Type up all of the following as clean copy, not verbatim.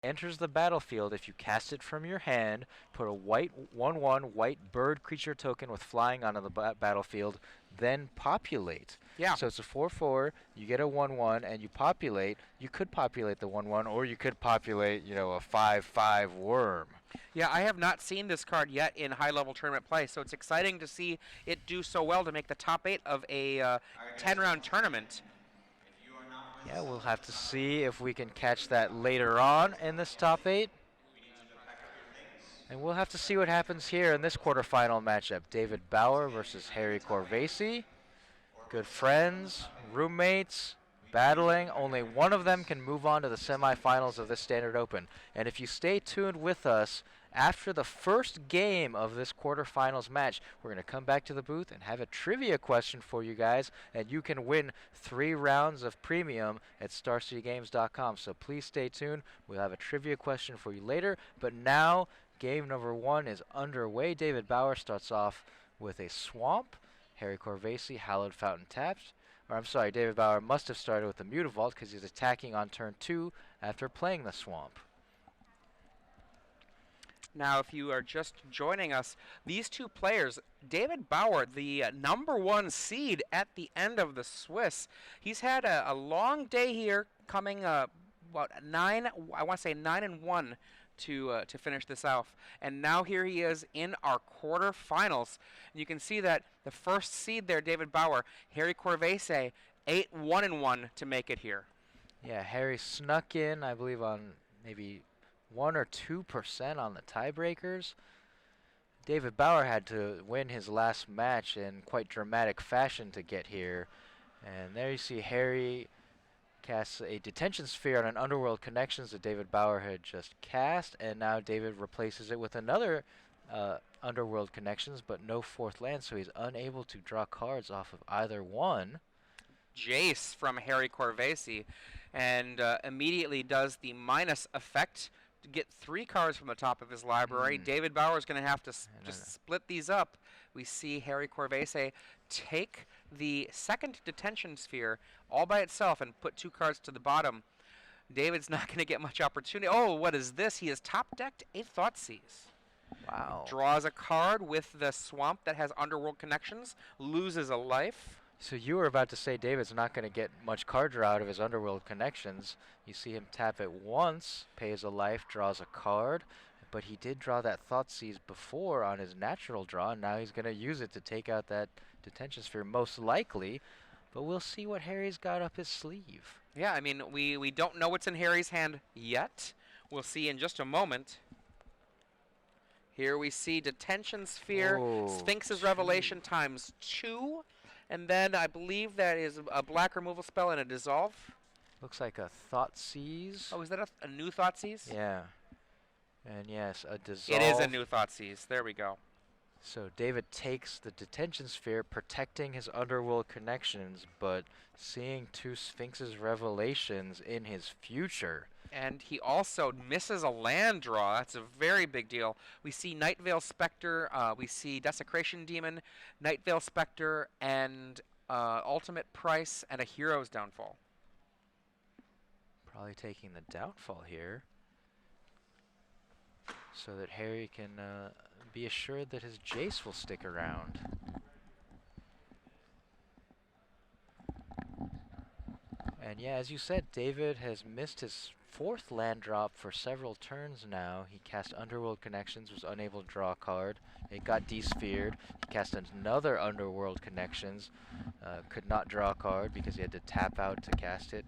enters the battlefield if you cast it from your hand, put a white 1/1 white bird creature token with flying onto the battlefield, then populate. Yeah. So it's a 4/4, you get a 1/1 and you populate. You could populate the 1/1 or you could populate, a 5/5 worm. Yeah, I have not seen this card yet in high-level tournament play, so it's exciting to see it do so well to make the top 8 of a 10-round tournament. Yeah, we'll have to see if we can catch that later on in this top 8. And we'll have to see what happens here in this quarterfinal matchup. David Bauer versus Harry Corvese. Good friends, roommates, battling. Only one of them can move on to the semifinals of this Standard Open. And if you stay tuned with us, after the first game of this quarterfinals match, we're going to come back to the booth and have a trivia question for you guys, and you can win 3 rounds of premium at StarCityGames.com. So please stay tuned. We'll have a trivia question for you later. But now, game number 1 is underway. David Bauer starts off with a Swamp. Harry Corvese, Hallowed Fountain tapped. Or I'm sorry, David Bauer must have started with the Mutavault because he's attacking on turn 2 after playing the Swamp. Now, if you are just joining us, these two players, David Bauer, the #1 seed at the end of the Swiss, he's had a long day here, coming what 9? I want to say 9-1 to finish this off, and now here he is in our quarterfinals. And you can see that the first seed there, David Bauer, Harry Corvese, 8-1-1 to make it here. Yeah, Harry snuck in, I believe, on maybe 1 or 2% on the tiebreakers. David Bauer had to win his last match in quite dramatic fashion to get here. And there you see Harry casts a Detention Sphere on an Underworld Connections that David Bauer had just cast, and now David replaces it with another Underworld Connections, but no 4th land, so he's unable to draw cards off of either one. Jace from Harry Corvese, and immediately does the minus effect to get 3 cards from the top of his library. David Bauer is going to have to just split these up. We see Harry Corvese take the second Detention Sphere all by itself and put 2 cards to the bottom. David's not going to get much opportunity. Oh, what is this? He has top decked a Thoughtseize. Wow. Draws a card with the Swamp that has Underworld Connections, loses a life. So you were about to say David's not going to get much card draw out of his Underworld Connections. You see him tap it once, pays a life, draws a card, but he did draw that Thoughtseize before on his natural draw, and now he's going to use it to take out that Detention Sphere, most likely. But we'll see what Harry's got up his sleeve. Yeah, I mean, we don't know what's in Harry's hand yet. We'll see in just a moment. Here we see Detention Sphere, Sphinx's Revelation times 2. And then I believe that is a black removal spell and a dissolve. Looks like a Thoughtseize. Oh, is that a new Thoughtseize? Yeah. And yes, a dissolve. It is a new Thoughtseize. There we go. So David takes the Detention Sphere, protecting his Underworld Connections, but seeing 2 Sphinx's Revelations in his future. And he also misses a land draw. That's a very big deal. We see Nightveil Spectre, we see Desecration Demon, Nightveil Spectre, and Ultimate Price, and a Hero's Downfall. Probably taking the Downfall here, so that Harry can be assured that his Jace will stick around. And yeah, as you said, David has missed his 4th land drop for several turns now. He cast Underworld Connections, was unable to draw a card. It got desphered. He cast another Underworld Connections, could not draw a card because he had to tap out to cast it.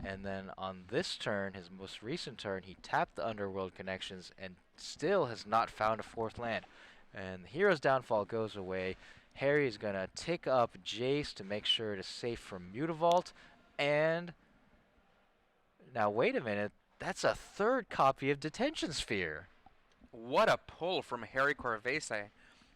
And then on this turn, his most recent turn, he tapped the Underworld Connections and still has not found a 4th land. And the Hero's Downfall goes away. Harry's going to tick up Jace to make sure it is safe from Mutavault. And now wait a minute, that's a 3rd copy of Detention Sphere. What a pull from Harry Corvese.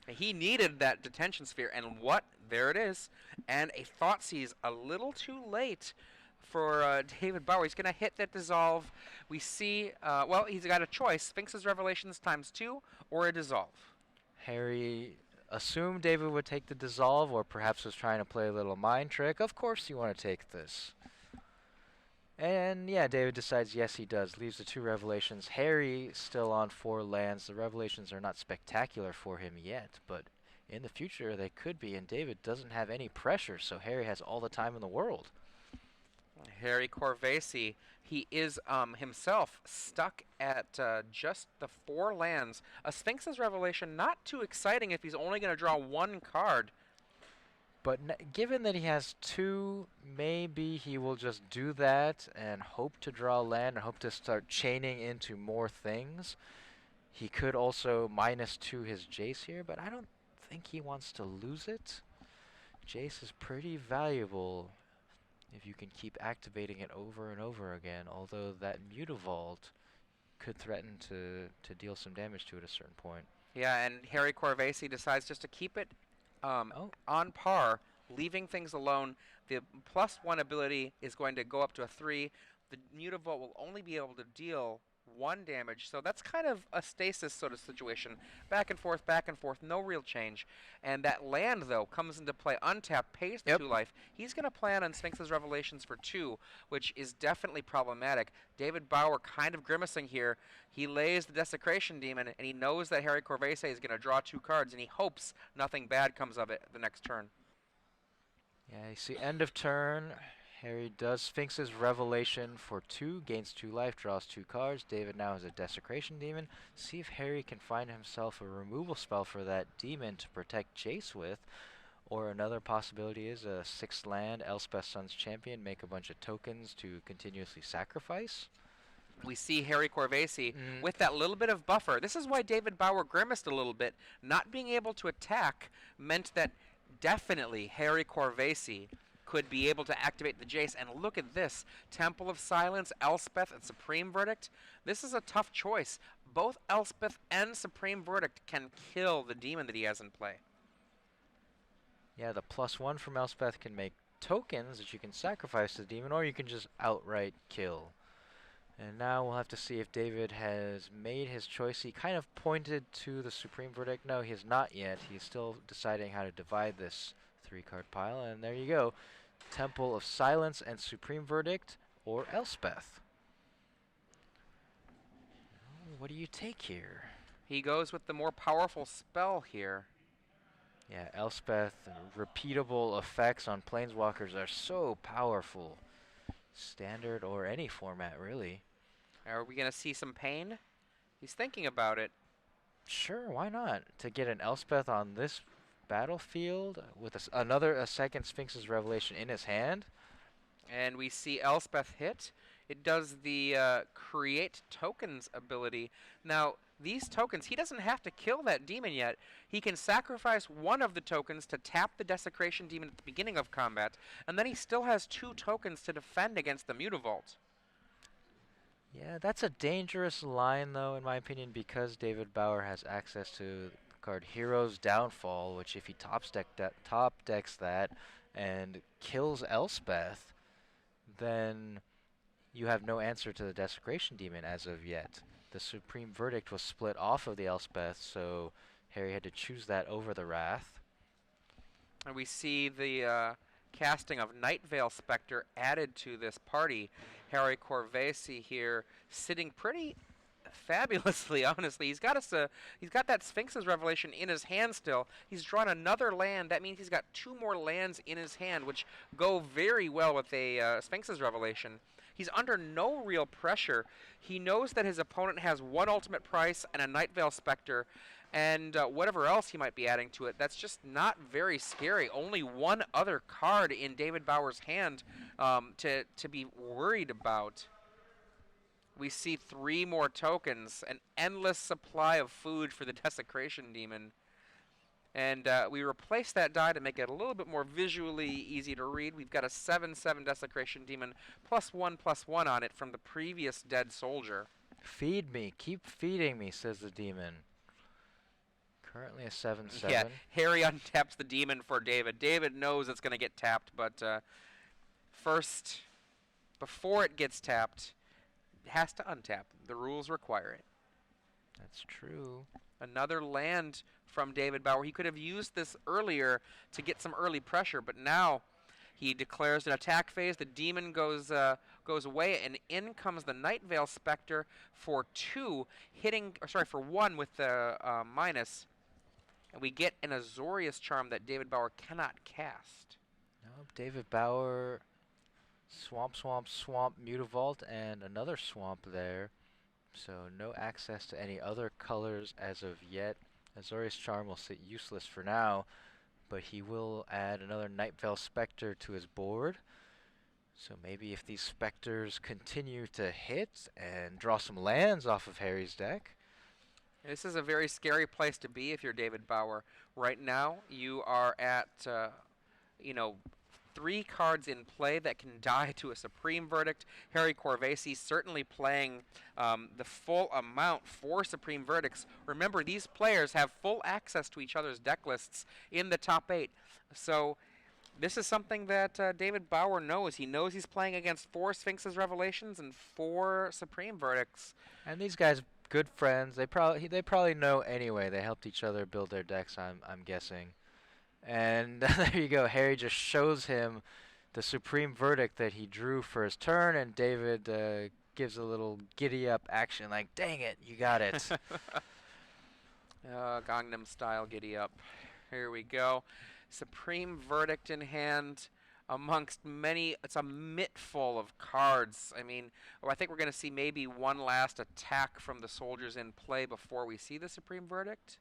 He needed that Detention Sphere, and what? There it is. And a Thoughtseize a little too late for David Bauer. He's going to hit that dissolve. We see, well, he's got a choice, Sphinx's Revelations times 2 or a dissolve. Harry assumed David would take the dissolve, or perhaps was trying to play a little mind trick. Of course you want to take this. And yeah, David decides yes he does. Leaves the 2 revelations. Harry still on 4 lands. The revelations are not spectacular for him yet, but in the future they could be, and David doesn't have any pressure, so Harry has all the time in the world. Harry Corvese, he is himself stuck at just the 4 lands. A Sphinx's Revelation, not too exciting if he's only going to draw 1 card. But given that he has 2, maybe he will just do that and hope to draw land and hope to start chaining into more things. He could also -2 his Jace here, but I don't think he wants to lose it. Jace is pretty valuable if you can keep activating it over and over again, although that Mutavault could threaten to deal some damage to it at a certain point. Yeah, and Harry Corvese decides just to keep it on par, leaving things alone. The +1 ability is going to go up to a 3. The Mutavault will only be able to deal 1 damage, so that's kind of a stasis sort of situation. Back and forth, no real change. And that land, though, comes into play untapped, pays the 2 life. He's going to plan on Sphinx's Revelations for 2, which is definitely problematic. David Bauer kind of grimacing here. He lays the Desecration Demon, and he knows that Harry Corvese is going to draw 2 cards, and he hopes nothing bad comes of it the next turn. Yeah, you see end of turn. Harry does Sphinx's Revelation for 2, gains 2 life, draws 2 cards. David now has a Desecration Demon. See if Harry can find himself a removal spell for that demon to protect Jace with. Or another possibility is a 6th land, Elspeth Sun's Champion, make a bunch of tokens to continuously sacrifice. We see Harry Corvese with that little bit of buffer. This is why David Bauer grimaced a little bit. Not being able to attack meant that definitely Harry Corvese could be able to activate the Jace. And look at this. Temple of Silence, Elspeth, and Supreme Verdict. This is a tough choice. Both Elspeth and Supreme Verdict can kill the demon that he has in play. Yeah, the +1 from Elspeth can make tokens that you can sacrifice to the demon, or you can just outright kill. And now we'll have to see if David has made his choice. He kind of pointed to the Supreme Verdict. No, he has not yet. He's still deciding how to divide this 3-card pile. And there you go. Temple of Silence and Supreme Verdict, or Elspeth. What do you take here? He goes with the more powerful spell here. Yeah, Elspeth, repeatable effects on Planeswalkers are so powerful. Standard or any format, really. Are we going to see some pain? He's thinking about it. Sure, why not? To get an Elspeth on this battlefield with a second Sphinx's Revelation in his hand. And we see Elspeth hit. It does the create tokens ability. Now, these tokens, he doesn't have to kill that demon yet. He can sacrifice one of the tokens to tap the Desecration Demon at the beginning of combat, and then he still has 2 tokens to defend against the Mutavault. Yeah, that's a dangerous line, though, in my opinion, because David Bauer has access to the card Hero's Downfall, which if he top decks that and kills Elspeth, then you have no answer to the Desecration Demon as of yet. The Supreme Verdict was split off of the Elspeth, so Harry had to choose that over the Wrath. And we see the casting of Night Veil Spectre added to this party. Harry Corvese here sitting pretty fabulously, honestly. He's got that Sphinx's Revelation in his hand still. He's drawn another land. That means he's got 2 more lands in his hand, which go very well with a Sphinx's Revelation. He's under no real pressure. He knows that his opponent has 1 ultimate price and a Night Veil Spectre, and whatever else he might be adding to it. That's just not very scary. Only 1 other card in David Bauer's hand to be worried about. We see 3 more tokens, an endless supply of food for the Desecration Demon. And we replace that die to make it a little bit more visually easy to read. We've got a 7/7 Desecration Demon +1/+1 on it from the previous Dead Soldier. Feed me, keep feeding me, says the demon. Currently a 7/7. Yeah, Harry untaps the demon for David. David knows it's going to get tapped, but first, before it gets tapped, it has to untap. The rules require it. That's true. Another land from David Bauer. He could have used this earlier to get some early pressure, but now He declares an attack phase. The demon goes away, and in comes the Night Veil Spectre for 2, for 1 with the minus. And we get an Azorius Charm that David Bauer cannot cast. Nope, David Bauer, Swamp, Swamp, Swamp, Mutavault, and another Swamp there. So no access to any other colors as of yet. Azorius Charm will sit useless for now, but he will add another Night Veil Spectre to his board. So maybe if these Spectres continue to hit and draw some lands off of Harry's deck. This is a very scary place to be if you're David Bauer. Right now, you are at, 3 cards in play that can die to a Supreme Verdict. Harry Corvese certainly playing the full amount for Supreme Verdicts. Remember, these players have full access to each other's deck lists in the top 8. So this is something that David Bauer knows. He knows he's playing against 4 Sphinx's Revelations and 4 Supreme Verdicts. And these guys, good friends. They probably know anyway. They helped each other build their decks, I'm guessing. And there you go. Harry just shows him the Supreme Verdict that he drew for his turn, and David gives a little giddy-up action like, dang it, you got it. Gangnam style giddy-up. Here we go. Supreme Verdict in hand amongst many. It's a mitt full of cards. I mean, I think we're going to see maybe one last attack from the soldiers in play before we see the Supreme Verdict.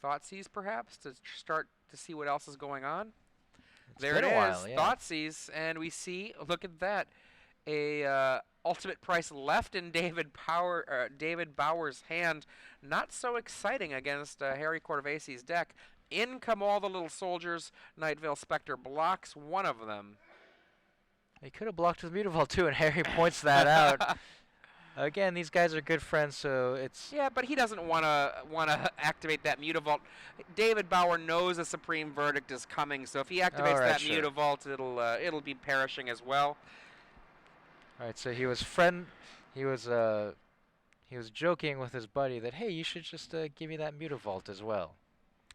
Thoughtseize, perhaps, to start to see what else is going on. There it is, yeah. Thoughtseize, and we see, look at that, a ultimate price left in David Bauer's hand. Not so exciting against Harry Corvese's deck. In come all the little soldiers. Night Veil Spectre blocks one of them. He could have blocked with Mutavault too, and Harry points that out. Again, these guys are good friends, so it's... Yeah, but he doesn't want to activate that Mutavault. David Bauer knows a Supreme Verdict is coming, so if he activates that Mutavault, it'll be perishing as well. All right, so he was joking with his buddy that, hey, you should just give me that Mutavault as well.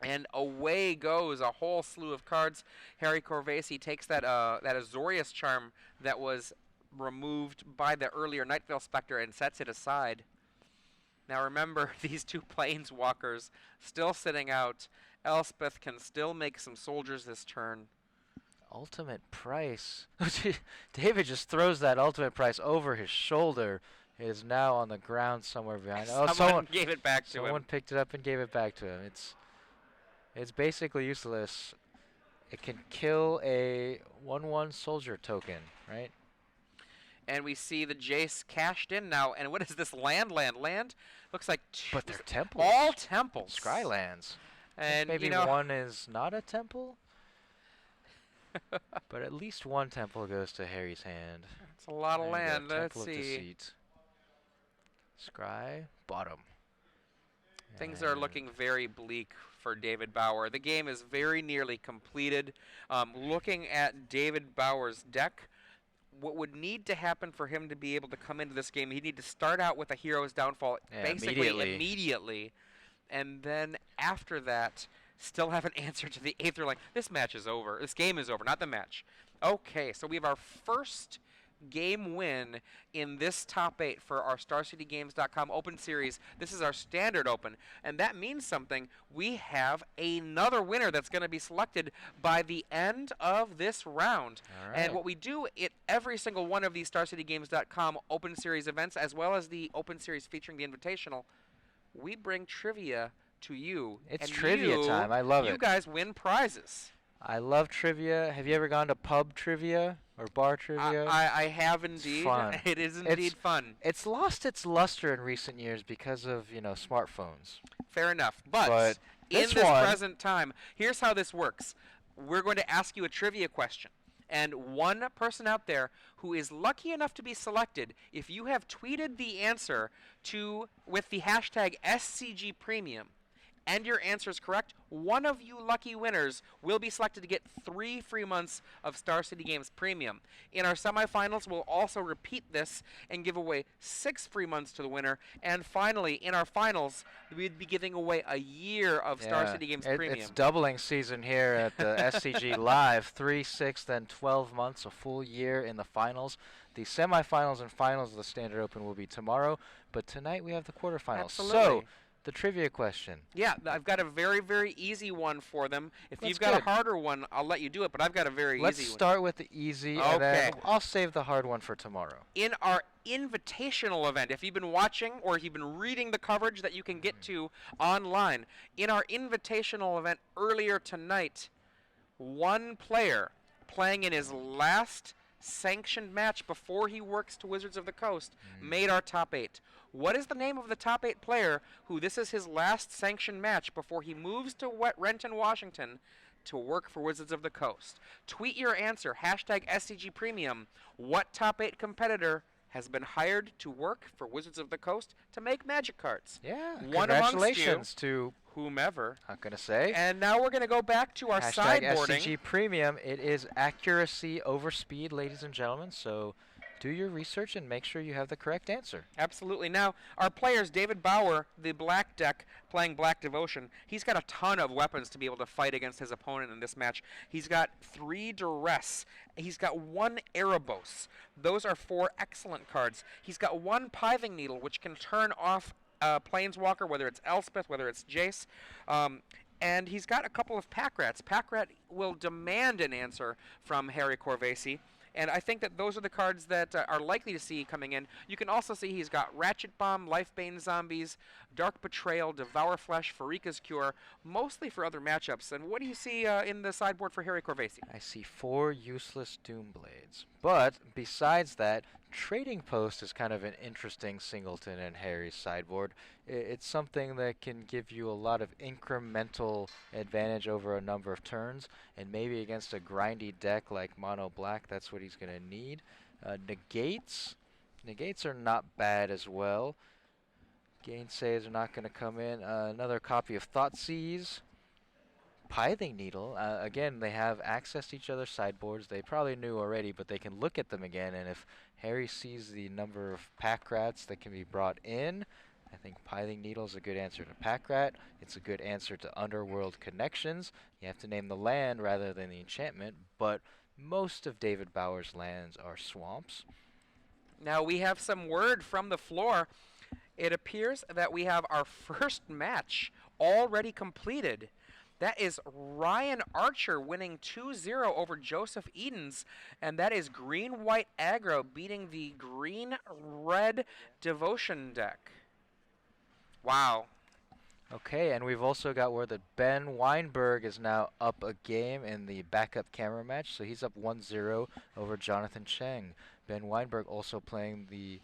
And away goes a whole slew of cards. Harry Corvese takes that Azorius Charm that was removed by the earlier Night Veil Spectre and sets it aside. Now remember, these 2 Planeswalkers still sitting out. Elspeth can still make some soldiers this turn. Ultimate price. David just throws that ultimate price over his shoulder. It is now on the ground somewhere behind. Someone gave it back to him. Someone picked it up and gave it back to him. It's basically useless. It can kill a 1/1 soldier token, right? And we see the Jace cashed in now. And what is this? Land? Looks like but they're temples. All temples. Skylands. And maybe one is not a temple. But at least one temple goes to Harry's hand. It's a lot of land. Let's see. Deceit. Scry, bottom. Things are looking very bleak for David Bauer. The game is very nearly completed. Looking at David Bauer's deck, what would need to happen for him to be able to come into this game, he'd need to start out with a Hero's Downfall basically immediately. And then after that, still have an answer to the Aether Link. This match is over. This game is over, not the match. Okay, so we have our first game win in this top 8 for our StarCityGames.com Open Series. This is our standard Open, and that means something. We have another winner that's going to be selected by the end of this round. All right. And what we do at every single one of these StarCityGames.com Open Series events, as well as the Open Series featuring the Invitational, we bring trivia to you. It's trivia time. I love it. You guys win prizes. I love trivia. Have you ever gone to pub trivia or bar trivia? I have indeed. It's fun. It is indeed fun. It's lost its luster in recent years because of, smartphones. Fair enough. But in this present time, here's how this works. We're going to ask you a trivia question. And one person out there who is lucky enough to be selected, if you have tweeted the answer with the hashtag SCG Premium, and your answer is correct, one of you lucky winners will be selected to get 3 free months of Star City Games Premium. In our semifinals, we'll also repeat this and give away 6 free months to the winner. And finally, in our finals, we'd be giving away a year of Star City Games Premium. It's doubling season here at the SCG Live. 3, 6, then 12 months, a full year in the finals. The semifinals and finals of the Standard Open will be tomorrow, but tonight we have the quarterfinals. Absolutely. So, the trivia question. Yeah, I've got a very, very easy one for them. If That's you've got good. a harder one, I'll let you do it, but I've got a very Let's easy one. start with the easy, and then I'll save the hard one for tomorrow. In our invitational event, if you've been watching or if you've been reading the coverage that you can get to online, in our invitational event earlier tonight, one player playing in his last sanctioned match before he works to Wizards of the Coast made our top 8. What is the name of the top 8 player who this is his last sanctioned match before he moves to Renton, Washington to work for Wizards of the Coast? Tweet your answer, hashtag SCG Premium. What top 8 competitor has been hired to work for Wizards of the Coast to make Magic cards? Yeah, One congratulations to whomever. Not going to say. And now we're going to go back to our hashtag sideboarding. SCG Premium. It is accuracy over speed, ladies and gentlemen, so do your research and make sure you have the correct answer. Absolutely. Now, our players, David Bauer, the black deck, playing Black Devotion, he's got a ton of weapons to be able to fight against his opponent in this match. He's got 3 Duress. He's got 1 Erebos. Those are 4 excellent cards. He's got 1 Pithing Needle, which can turn off Planeswalker, whether it's Elspeth, whether it's Jace. And he's got a couple of Pack Rats. Pack Rat will demand an answer from Harry Corvese. And I think that those are the cards that are likely to see coming in. You can also see he's got Ratchet Bomb, Lifebane Zombies, Dark Betrayal, Devour Flesh, Farika's Cure, mostly for other matchups. And what do you see in the sideboard for Harry Corvese? I see 4 useless Doomblades. But besides that, Trading Post is kind of an interesting singleton in Harry's sideboard. It's something that can give you a lot of incremental advantage over a number of turns, and maybe against a grindy deck like Mono Black, that's what he's going to need. Negates are not bad as well. Gainsays are not going to come in. Another copy of Thoughtseize. Pithing Needle, again, they have access to each other's sideboards. They probably knew already, but they can look at them again, and if Harry sees the number of Pack Rats that can be brought in, I think Pithing Needle is a good answer to Pack Rat. It's a good answer to Underworld Connections. You have to name the land rather than the enchantment, but most of David Bauer's lands are swamps. Now we have some word from the floor. It appears that we have our first match already completed. That is Ryan Archer winning 2-0 over Joseph Edens, and that is green-white aggro beating the green-red Devotion deck. Wow. Okay, and we've also got word that Ben Weinberg is now up a game in the backup camera match, so he's up 1-0 over Jonathan Cheng. Ben Weinberg also playing the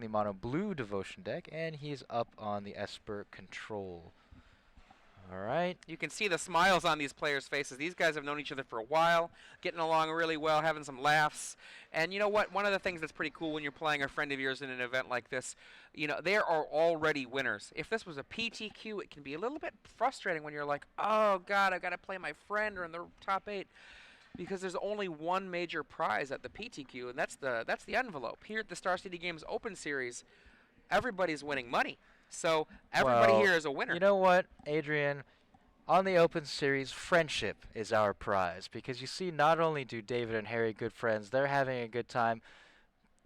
mono blue Devotion deck, and he's up on the Esper Control. All right. You can see the smiles on these players' faces. These guys have known each other for a while, getting along really well, having some laughs. And you know what? One of the things that's pretty cool when you're playing a friend of yours in an event like this, you know, they are already winners. If this was a PTQ, it can be a little bit frustrating when you're like, oh, God, I've got to play my friend or in the top 8. Because there's only one major prize at the PTQ, and that's the envelope. Here at the Star City Games Open Series, everybody's winning money. So everybody here is a winner. You know what, Adrian? On the Open Series, friendship is our prize. Because you see, not only do David and Harry good friends, they're having a good time.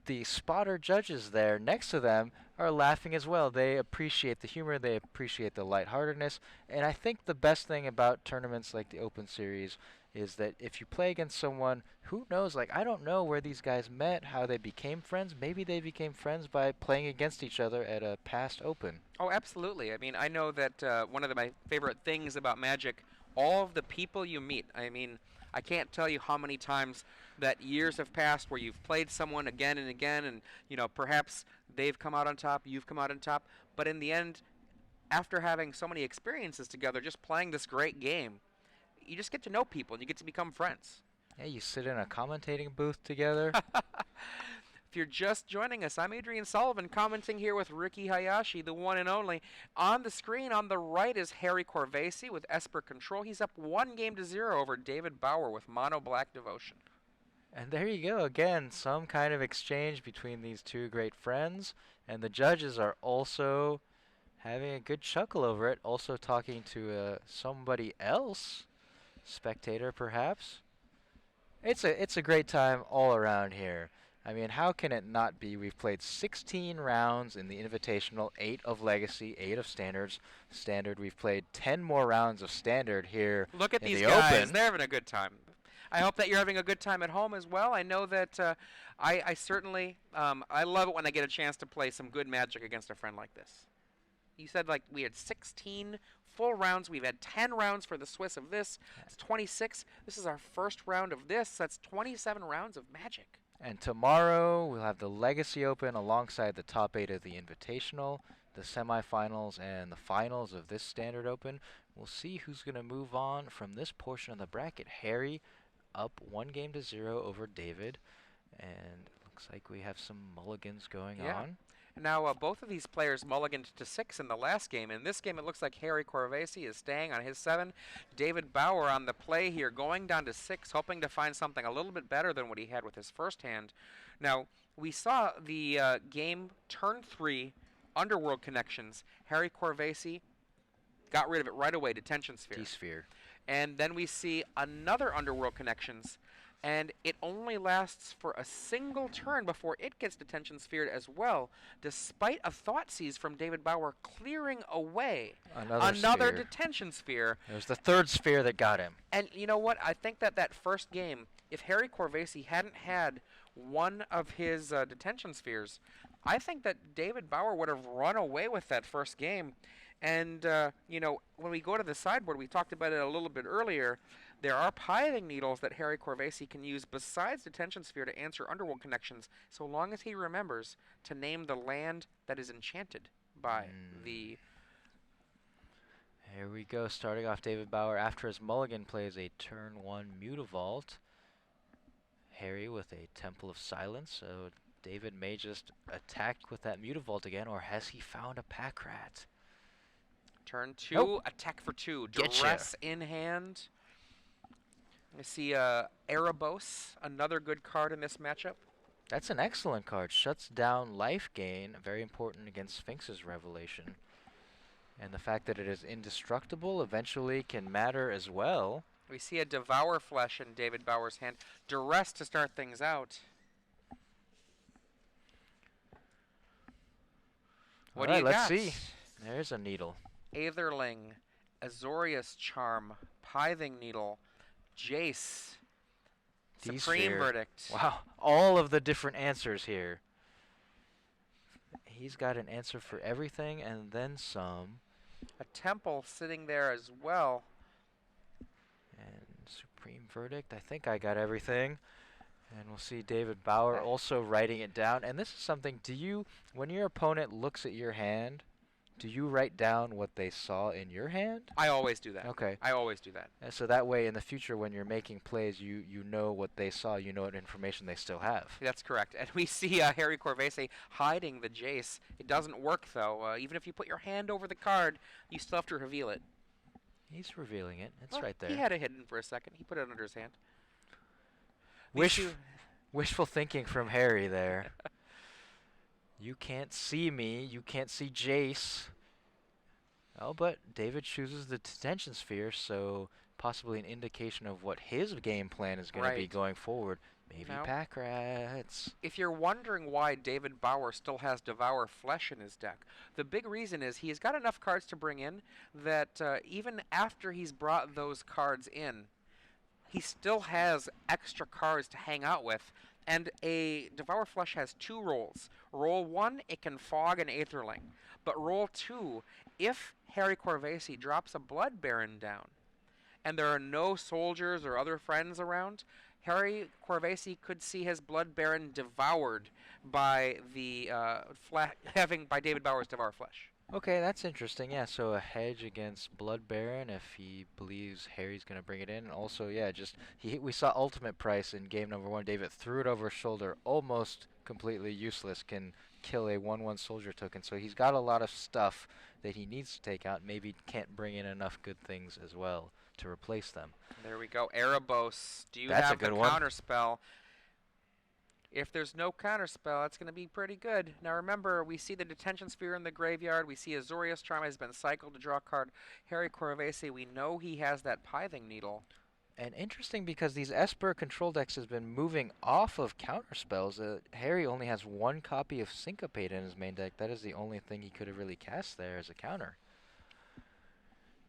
The spotter judges there next to them are laughing as well. They appreciate the humor. They appreciate the lightheartedness. And I think the best thing about tournaments like the Open Series is that if you play against someone, who knows, like, I don't know where these guys met, how they became friends. Maybe they became friends by playing against each other at a past Open. Oh, absolutely. I mean, I know that one of my favorite things about Magic, all of the people you meet. I mean, I can't tell you how many times that years have passed where you've played someone again and again, and, you know, perhaps they've come out on top, you've come out on top, but in the end, after having so many experiences together, just playing this great game, you just get to know people and you get to become friends. Yeah, you sit in a commentating booth together. If you're just joining us, I'm Adrian Sullivan commenting here with Ricky Hayashi, the one and only. On the screen on the right is Harry Corvese with Esper Control. He's up 1-0 over David Bauer with Mono Black Devotion. And there you go, again, some kind of exchange between these two great friends, and the judges are also having a good chuckle over it, also talking to somebody else, spectator perhaps. It's a great time all around here. I mean, how can it not be? We've played 16 rounds in the Invitational, 8 of Legacy, 8 of Standard. We've played 10 more rounds of Standard here. Look at in these the guys. Open. They're having a good time. I hope that you're having a good time at home as well. I know that I certainly I love it when I get a chance to play some good Magic against a friend like this. You said like we had 16 full rounds. We've had 10 rounds for the Swiss of this. It's 26. This is our first round of this. That's 27 rounds of Magic. And tomorrow we'll have the Legacy Open alongside the top 8 of the Invitational, the semifinals and the finals of this Standard Open. We'll see who's going to move on from this portion of the bracket. Harry up 1-0 over David, and looks like we have some mulligans going on. Now, both of these players mulliganed to 6 in the last game. In this game, it looks like Harry Corvese is staying on his 7. David Bauer on the play here, going down to 6, hoping to find something a little bit better than what he had with his first hand. Now, we saw the game turn 3, Underworld Connections. Harry Corvese got rid of it right away, Detention Sphere. D-Sphere. And then we see another Underworld Connections, and it only lasts for a single turn before it gets Detention Sphered as well, despite a Thoughtseize from David Bauer clearing away another Detention Sphere. It was the third sphere that got him. And you know what? I think that first game, if Harry Corvese hadn't had one of his Detention Spheres, I think that David Bauer would have run away with that first game. And, you know, when we go to the sideboard, we talked about it a little bit earlier, there are Pithing Needles that Harry Corvese can use besides Detention Sphere to answer Underworld Connections, so long as he remembers to name the land that is enchanted by the... Here we go, starting off David Bauer after his mulligan plays a turn 1 Mutavault. Harry with a Temple of Silence, so David may just attack with that Mutavault again, or has he found a Pack Rat? Turn 2, attack for 2. Duress in hand. I see Erebos, another good card in this matchup. That's an excellent card. Shuts down life gain, very important against Sphinx's Revelation. And the fact that it is indestructible eventually can matter as well. We see a Devour Flesh in David Bauer's hand. Duress to start things out. What do you got? Let's see. There's a needle. Aetherling, Azorius Charm, Pithing Needle, Jace, Supreme Verdict. Wow, all of the different answers here. He's got an answer for everything and then some. A Temple sitting there as well. And Supreme Verdict, I think I got everything. And we'll see David Bauer also writing it down. And this is something, when your opponent looks at your hand, do you write down what they saw in your hand? I always do that. Okay. I always do that. And so that way in the future when you're making plays, you know what they saw, you know what information they still have. That's correct. And we see Harry Corvese hiding the Jace. It doesn't work, though. Even if you put your hand over the card, you still have to reveal it. He's revealing it. It's right there. He had it hidden for a second. He put it under his hand. Wishful thinking from Harry there. You can't see me. You can't see Jace. Oh, but David chooses the Detention Sphere, so possibly an indication of what his game plan is going to be going forward. Maybe Pack Rats. If you're wondering why David Bauer still has Devour Flesh in his deck, the big reason is he's got enough cards to bring in that even after he's brought those cards in, he still has extra cards to hang out with. And a Devour Flesh has 2 rolls. Roll 1, it can fog an Aetherling. But roll 2, if Harry Corvese drops a Blood Baron down, and there are no soldiers or other friends around, Harry Corvese could see his Blood Baron devoured by the by David Bauer's Devour Flesh. Okay, that's interesting. Yeah, so a hedge against Blood Baron if he believes Harry's gonna bring it in. Also, yeah, just we saw Ultimate Price in game number one. David threw it over his shoulder, almost completely useless. Can kill a 1/1 soldier token. So he's got a lot of stuff that he needs to take out. Maybe can't bring in enough good things as well to replace them. There we go. Erebos, do you That's a have the good one. counter spell? If there's no counterspell, that's going to be pretty good. Now remember, we see the Detention Sphere in the graveyard. We see Azorius Charm has been cycled to draw a card. Harry Corvese, we know he has that Pithing Needle. And interesting because these Esper control decks has been moving off of counter spells. Harry only has one copy of Syncopate in his main deck. That is the only thing he could have really cast there as a counter.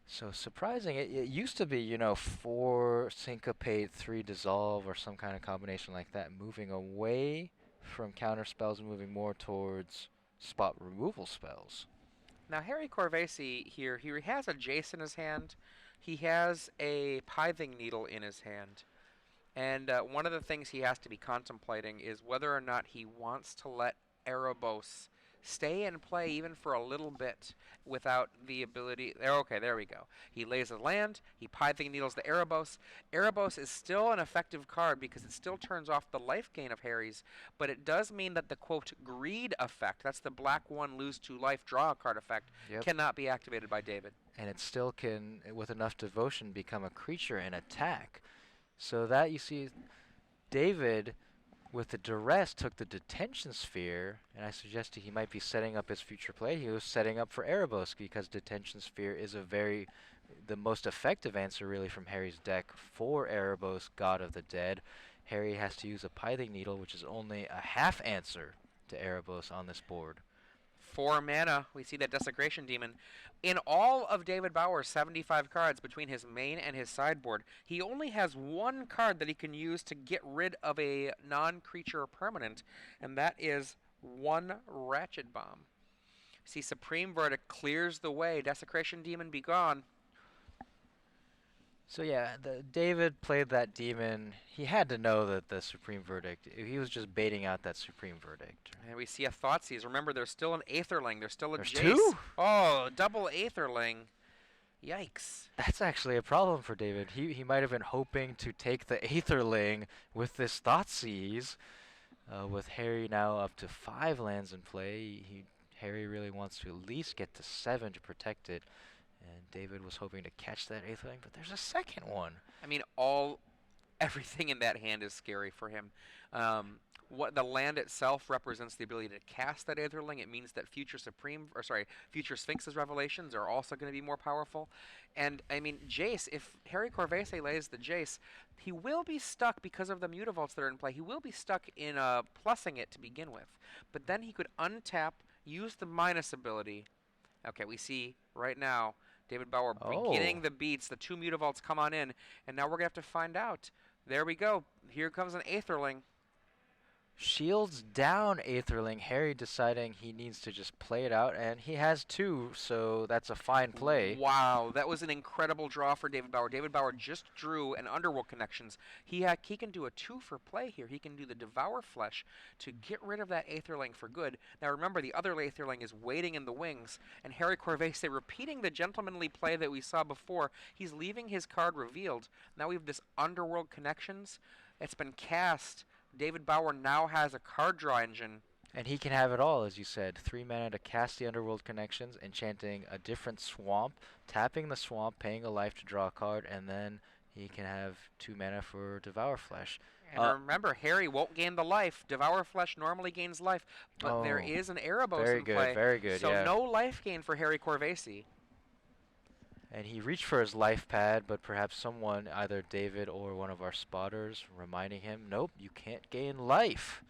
So surprising. It used to be, 4 Syncopate, 3 Dissolve, or some kind of combination like that, moving away from counter spells and moving more towards spot removal spells. Now Harry Corvese here, he has a Jace in his hand. He has a Pithing Needle in his hand. And one of the things he has to be contemplating is whether or not he wants to let Erebos stay in play even for a little bit without the ability. Okay, there we go. He lays a land, he Pithing Needles the Erebos. Erebos is still an effective card because it still turns off the life gain of Harry's, but it does mean that the quote greed effect, that's the black 1 lose 2 life draw a card effect, Yep. cannot be activated by David. And it still can, with enough devotion, become a creature and attack. So that you see, David, with the duress, took the Detention Sphere, and I suggested he might be setting up his future play. He was setting up for Erebos because Detention Sphere is the most effective answer really from Harry's deck for Erebos, God of the Dead. Harry has to use a Pithing Needle, which is only a half answer to Erebos on this board. 4 mana, we see that Desecration Demon. In all of David Bauer's 75 cards between his main and his sideboard, he only has 1 card that he can use to get rid of a non-creature permanent, and that is 1 Ratchet Bomb. See, Supreme Verdict clears the way. Desecration Demon be gone. So yeah, David played that demon. He had to know that the Supreme Verdict. He was just baiting out that Supreme Verdict. And we see a Thoughtseize. Remember, there's still an Aetherling. There's still a There's Jace. 2? Oh, double Aetherling. Yikes. That's actually a problem for David. He might have been hoping to take the Aetherling with this Thoughtseize. With Harry now up to 5 lands in play, Harry really wants to at least get to 7 to protect it. And David was hoping to catch that Aetherling, but there's a second one. I mean, everything in that hand is scary for him. What the land itself represents the ability to cast that Aetherling. It means that future Sphinx's revelations are also going to be more powerful. And I mean, Jace, if Harry Corvese lays the Jace, he will be stuck because of the Mutavaults that are in play. He will be stuck in plussing it to begin with. But then he could untap, use the minus ability. Okay, we see right now David Bauer beginning the beats. The 2 Mutavaults come on in, and now we're going to have to find out. There we go. Here comes an Aetherling. Shields down Aetherling. Harry deciding he needs to just play it out, and he has 2, so that's a fine play. Wow, that was an incredible draw for David Bauer. David Bauer just drew an Underworld Connections. He can do a 2 for play here. He can do the Devour Flesh to get rid of that Aetherling for good. Now remember, the other Aetherling is waiting in the wings, and Harry Corvese repeating the gentlemanly play that we saw before. He's leaving his card revealed. Now we have this Underworld Connections. It's been cast. David Bauer now has a card draw engine. And he can have it all, as you said. 3 mana to cast the Underworld Connections, enchanting a different swamp, tapping the swamp, paying a life to draw a card, and then he can have 2 mana for Devour Flesh. And remember, Harry won't gain the life. Devour Flesh normally gains life, but there is an Erebos in play. Very good, so yeah. no life gain for Harry Corvese. And he reached for his life pad, but perhaps someone, either David or one of our spotters, reminding him, nope, you can't gain life.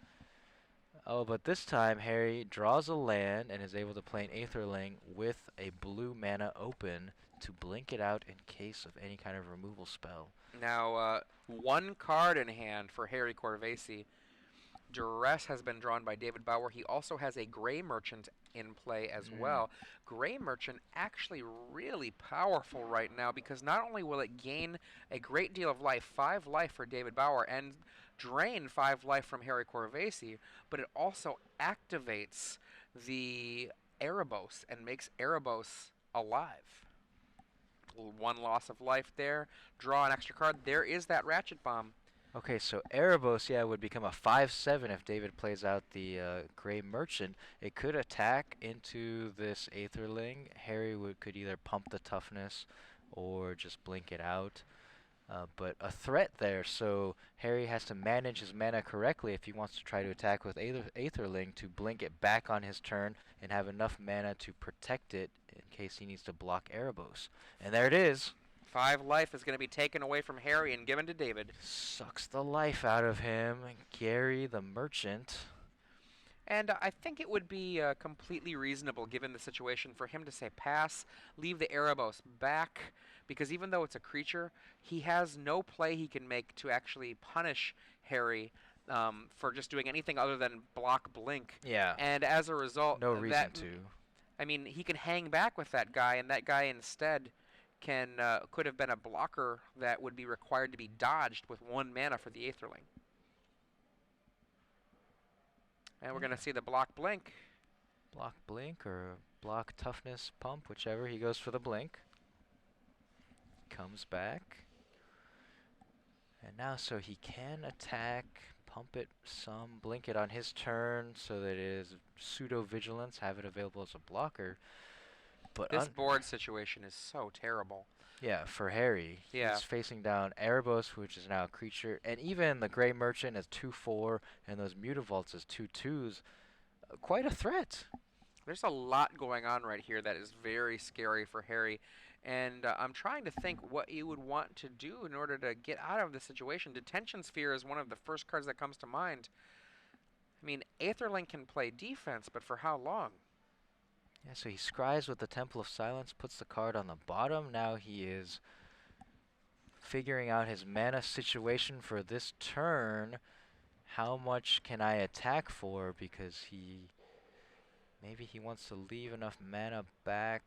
Oh, but this time Harry draws a land and is able to play an Aetherling with a blue mana open to blink it out in case of any kind of removal spell. Now, 1 card in hand for Harry Corvese. Duress has been drawn by David Bauer. He also has a Gray Merchant in play as well. Gray Merchant actually really powerful right now because not only will it gain a great deal of life, 5 life for David Bauer, and drain 5 life from Harry Corvese, but it also activates the Erebos and makes Erebos alive. One loss of life there. Draw an extra card. There is that Ratchet Bomb. Okay, so Erebos, yeah, would become a 5/7 if David plays out the Gray Merchant. It could attack into this Aetherling. Harry could either pump the toughness or just blink it out. But a threat there, so Harry has to manage his mana correctly if he wants to try to attack with Aetherling to blink it back on his turn and have enough mana to protect it in case he needs to block Erebos. And there it is. 5 life is going to be taken away from Harry and given to David. Sucks the life out of him. Gary the Merchant. And I think it would be completely reasonable, given the situation, for him to say pass, leave the Erebos back, because even though it's a creature, he has no play he can make to actually punish Harry for just doing anything other than block Blink. Yeah. And as a result, No reason to. I mean, he can hang back with that guy, and that guy instead could have been a blocker that would be required to be dodged with 1 mana for the Aetherling. And we're going to see the block Blink. Block Blink or block Toughness Pump, whichever. He goes for the Blink. Comes back. And now so he can attack, pump it some, blink it on his turn so that it is pseudo-vigilance, have it available as a blocker. But This board situation is so terrible. yeah, for Harry. Yeah. He's facing down Erebos, which is now a creature, and even the Gray Merchant is 2/4, and those Mutavaults is 2/2s. Quite a threat. There's a lot going on right here that is very scary for Harry. And I'm trying to think what you would want to do in order to get out of this situation. Detention Sphere is one of the first cards that comes to mind. I mean, Aetherling can play defense, but for how long? Yeah, so he scries with the Temple of Silence, puts the card on the bottom. Now he is figuring out his mana situation for this turn. How much can I attack for? Because maybe he wants to leave enough mana back.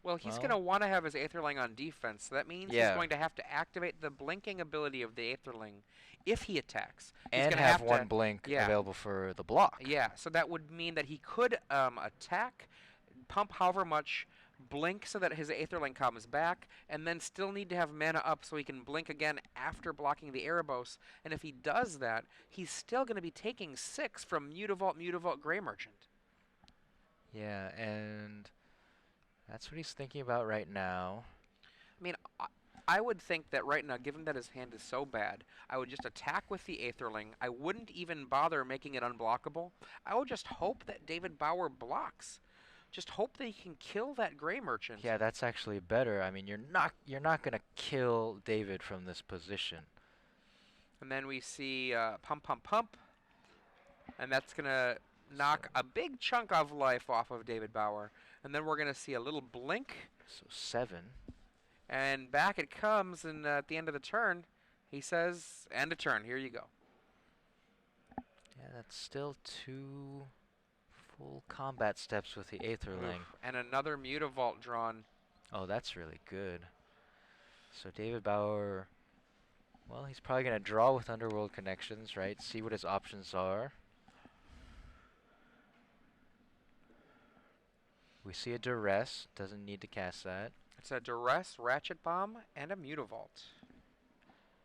Well, he's going to want to have his Aetherling on defense. So that means he's going to have to activate the blinking ability of the Aetherling if he attacks. He's And gonna have to, one blink available for the block. Yeah, so that would mean that he could attack, pump however much, blink so that his Aetherling comes back, and then still need to have mana up so he can blink again after blocking the Erebos. And if he does that, he's still going to be taking 6 from Mutavault, Gray Merchant. Yeah, and that's what he's thinking about right now. I mean, I would think that right now, given that his hand is so bad, I would just attack with the Aetherling. I wouldn't even bother making it unblockable. I would just hope that David Bauer blocks. Just hope that he can kill that Gray Merchant. Yeah, that's actually better. I mean, you're not gonna kill David from this position. And then we see pump, pump, pump, and that's gonna knock a big chunk of life off of David Bauer. And then we're gonna see a little blink. So 7. And back it comes, and at the end of the turn, he says, "End of turn. Here you go." Yeah, that's still 2 full combat steps with the Aetherling. Oof. And another Mutavault drawn. Oh, that's really good. So David Bauer, well, he's probably going to draw with Underworld Connections, right? See what his options are. We see a Duress. Doesn't need to cast that. It's a Duress, Ratchet Bomb, and a Mutavault.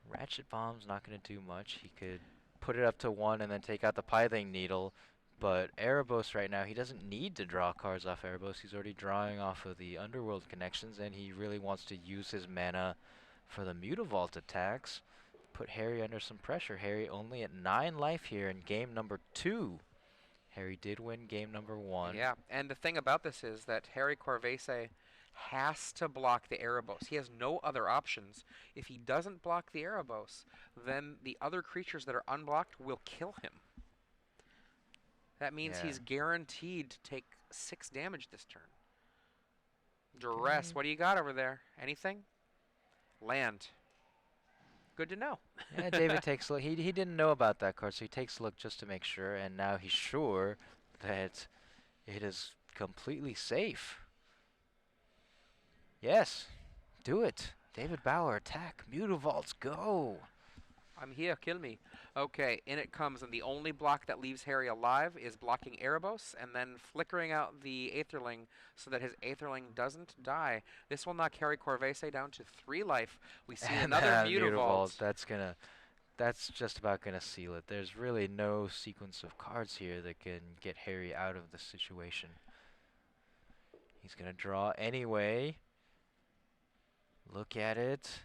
Ratchet Bomb's not going to do much. He could put it up to 1 and then take out the Pithing Needle. But Erebos right now, he doesn't need to draw cards off Erebos. He's already drawing off of the Underworld Connections, and he really wants to use his mana for the Mutavault attacks. Put Harry under some pressure. Harry only at 9 life here in game number 2. Harry did win game number 1. Yeah, and the thing about this is that Harry Corvese has to block the Erebos. He has no other options. If he doesn't block the Erebos, then the other creatures that are unblocked will kill him. That means he's guaranteed to take 6 damage this turn. Duress, what do you got over there? Anything? Land. Good to know. Yeah, David takes a look. He didn't know about that card, so he takes a look just to make sure, and now he's sure that it is completely safe. Yes, do it. David Bauer, attack. Mutavaults, go. I'm here, kill me. Okay, in it comes, and the only block that leaves Harry alive is blocking Erebos and then flickering out the Aetherling so that his Aetherling doesn't die. This will knock Harry Corvese down to 3 life. We see And another that Mutavault, Mutavault. that's just about gonna seal it. There's really no sequence of cards here that can get Harry out of the situation. He's gonna draw anyway. Look at it.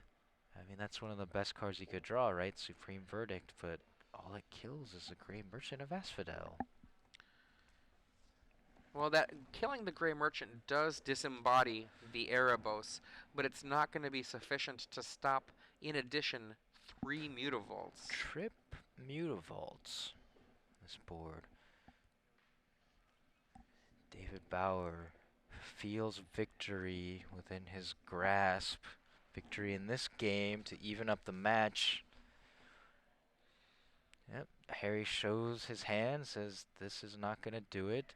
I mean, that's one of the best cards he could draw, right? Supreme Verdict, but all it kills is a Grey Merchant of Asphodel. Well, that killing the Grey Merchant does disembody the Erebos, but it's not going to be sufficient to stop, in addition, 3 Mutavaults. Trip Mutavaults. This board. David Bauer feels victory within his grasp. Victory in this game to even up the match. Yep, Harry shows his hand, says this is not going to do it.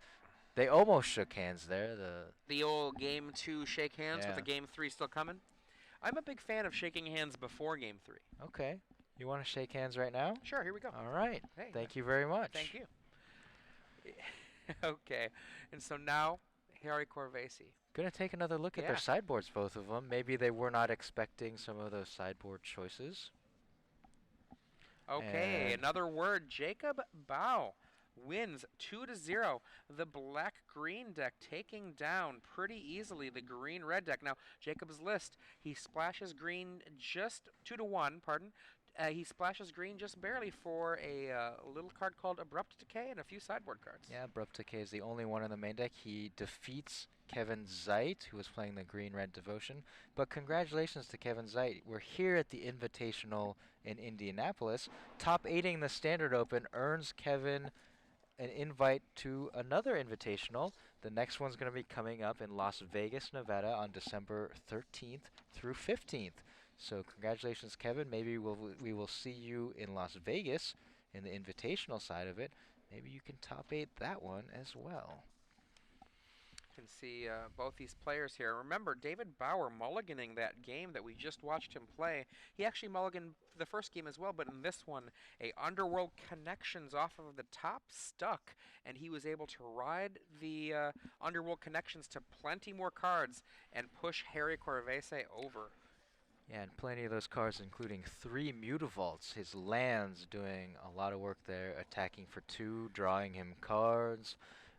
They almost shook hands there. The old Game 2 shake hands with Yeah. the Game 3 still coming. I'm a big fan of shaking hands before Game 3. Okay. You want to shake hands right now? Sure, here we go. All right. Hey, Thank you very much. Thank you. Okay, and so now, Harry Corvese. Gonna take another look at Yeah. their sideboards, both of them. Maybe they were not expecting some of those sideboard choices. Okay, And another word. Jacob Bauer wins 2-0. The black-green deck taking down pretty easily the green-red deck. Now, Jacob's list, he splashes green just 2-1, pardon. He splashes green just barely for a little card called Abrupt Decay and a few sideboard cards. yeah, Abrupt Decay is the only one in the main deck. He defeats Kevin Zeit, who was playing the green-red Devotion. But congratulations to Kevin Zeit. We're here at the Invitational in Indianapolis. Top 8ing the Standard Open earns Kevin an invite to another Invitational. The next one's going to be coming up in Las Vegas, Nevada on December 13th through 15th. So congratulations, Kevin. Maybe we will see you in Las Vegas in the Invitational side of it. Maybe you can top 8 that one as well. You can see both these players here. Remember, David Bauer mulliganing that game that we just watched him play. He actually mulliganed the first game as well, but in this one, a Underworld Connections off of the top stuck, and he was able to ride the Underworld Connections to plenty more cards and push Harry Corvese over. Yeah, and plenty of those cards, including 3 Mutavaults. His lands doing a lot of work there, attacking for 2, drawing him cards.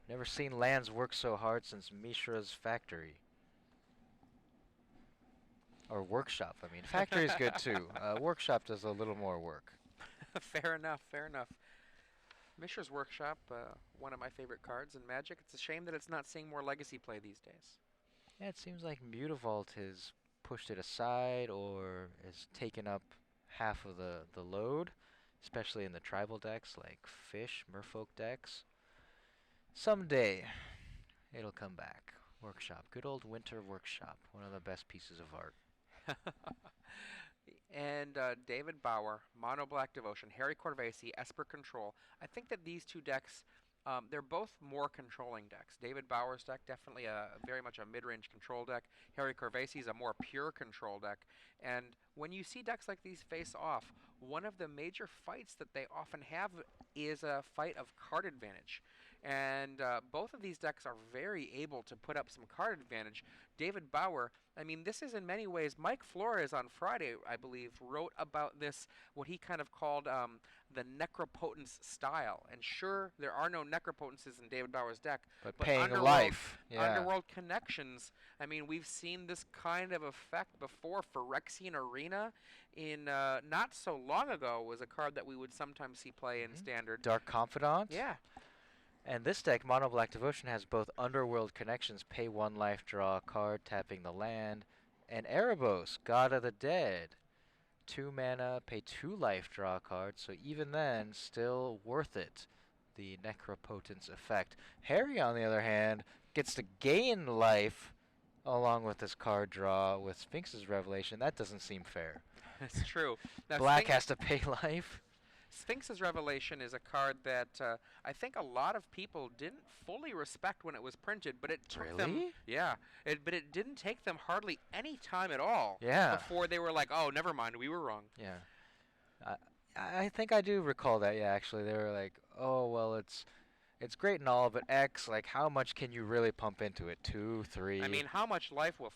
Never seen lands work so hard since Mishra's Factory. Or Workshop, I mean. Factory's good too. Workshop does a little more work. Fair enough, fair enough. Mishra's Workshop, one of my favorite cards in Magic. It's a shame that it's not seeing more legacy play these days. Yeah, it seems like Mutavault has pushed it aside or has taken up half of the load, especially in the tribal decks like Fish, Merfolk decks. Someday, it'll come back. Workshop. Good old Winter Workshop. One of the best pieces of art. And David Bauer, Mono Black Devotion, Harry Corvese, Esper Control. I think that these two decks, they're both more controlling decks. David Bauer's deck, definitely very much a mid-range control deck. Harry Corvese's a more pure control deck. And when you see decks like these face off, one of the major fights that they often have is a fight of card advantage. And both of these decks are very able to put up some card advantage. David Bauer, I mean, this is in many ways, Mike Flores on Friday, I believe, wrote about this, what he kind of called the Necropotence style. And sure, there are no Necropotences in David Bauer's deck. But paying life. Yeah. Underworld Connections, I mean, we've seen this kind of effect before. Phyrexian Arena in not so long ago was a card that we would sometimes see play in Standard. Dark Confidant. Yeah. And this deck, Mono Black Devotion, has both Underworld Connections, pay 1 life, draw a card, tapping the land, and Erebos, God of the Dead. 2 mana, pay 2 life, draw a card, so even then, still worth it, the Necropotence effect. Harry, on the other hand, gets to gain life along with this card draw with Sphinx's Revelation. That doesn't seem fair. That's true. Now, Black has to pay life. Sphinx's Revelation is a card that I think a lot of people didn't fully respect when it was printed, but it took them. Really? Yeah. But it didn't take them hardly any time at all. Yeah. Before they were like, oh, never mind, we were wrong. Yeah. I think I do recall that. Yeah, actually, they were like, "Oh, well, it's great and all, but X, like, how much can you really pump into it? Two, I three? mean, how much life will